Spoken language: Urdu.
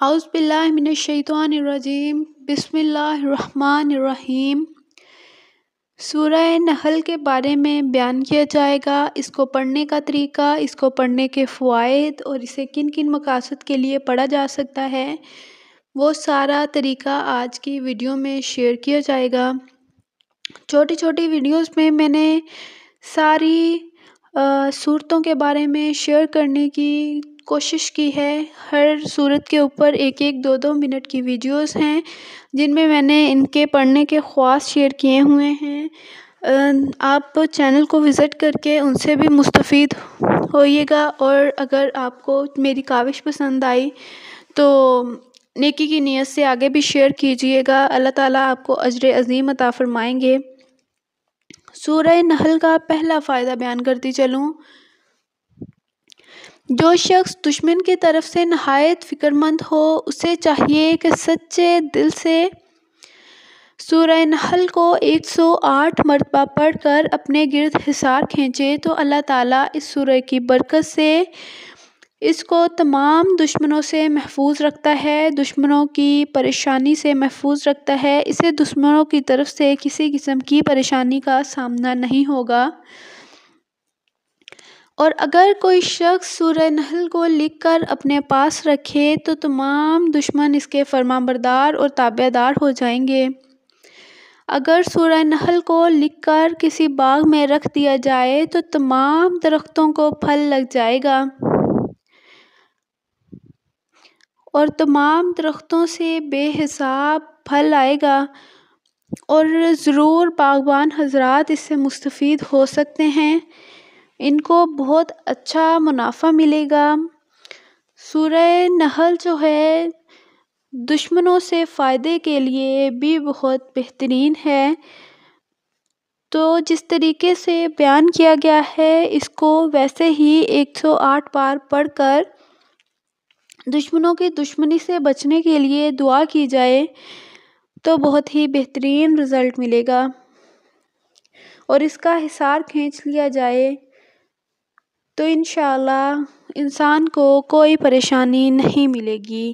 اعوذ باللہ من الشیطان الرجیم بسم اللہ الرحمن الرحیم۔ سورہ نحل کے بارے میں بیان کیا جائے گا، اس کو پڑھنے کا طریقہ، اس کو پڑھنے کے فوائد اور اسے کن کن مقاصد کے لیے پڑھا جا سکتا ہے، وہ سارا طریقہ آج کی ویڈیو میں شیئر کیا جائے گا۔ چھوٹی چھوٹی ویڈیوز میں میں نے ساری صورتوں کے بارے میں شیئر کرنے کی کوشش کی ہے۔ ہر صورت کے اوپر ایک ایک دو منٹ کی ویڈیوز ہیں جن میں نے ان کے پڑھنے کے خواص شیئر کیے ہوئے ہیں۔ آپ چینل کو وزٹ کر کے ان سے بھی مستفید ہوئیے گا، اور اگر آپ کو میری کاوش پسند آئی تو نیکی کی نیت سے آگے بھی شیئر کیجیے گا۔ اللہ تعالیٰ آپ کو اجر عظیم عطا فرمائیں گے۔ سورہ نحل کا پہلا فائدہ بیان کرتی چلوں۔ جو شخص دشمن کی طرف سے نہایت فکر مند ہو، اسے چاہیے کہ سچے دل سے سورہ نحل کو 108 مرتبہ پڑھ کر اپنے گرد حصار کھینچے تو اللہ تعالیٰ اس سورہ کی برکت سے اس کو تمام دشمنوں سے محفوظ رکھتا ہے، دشمنوں کی پریشانی سے محفوظ رکھتا ہے، اسے دشمنوں کی طرف سے کسی قسم کی پریشانی کا سامنا نہیں ہوگا۔ اور اگر کوئی شخص سورہ نحل کو لکھ کر اپنے پاس رکھے تو تمام دشمن اس کے فرمانبردار اور تابع دار ہو جائیں گے۔ اگر سورہ نحل کو لکھ کر کسی باغ میں رکھ دیا جائے تو تمام درختوں کو پھل لگ جائے گا اور تمام درختوں سے بے حساب پھل آئے گا، اور ضرور باغبان حضرات اس سے مستفید ہو سکتے ہیں، ان کو بہت اچھا منافع ملے گا۔ سورہ نحل جو ہے دشمنوں سے فائدے کے لیے بھی بہت بہترین ہے، تو جس طریقے سے بیان کیا گیا ہے اس کو ویسے ہی 108 بار پڑھ کر دشمنوں کی دشمنی سے بچنے کے لیے دعا کی جائے تو بہت ہی بہترین رزلٹ ملے گا، اور اس کا حصار کھینچ لیا جائے تو انشاءاللہ انسان کو کوئی پریشانی نہیں ملے گی۔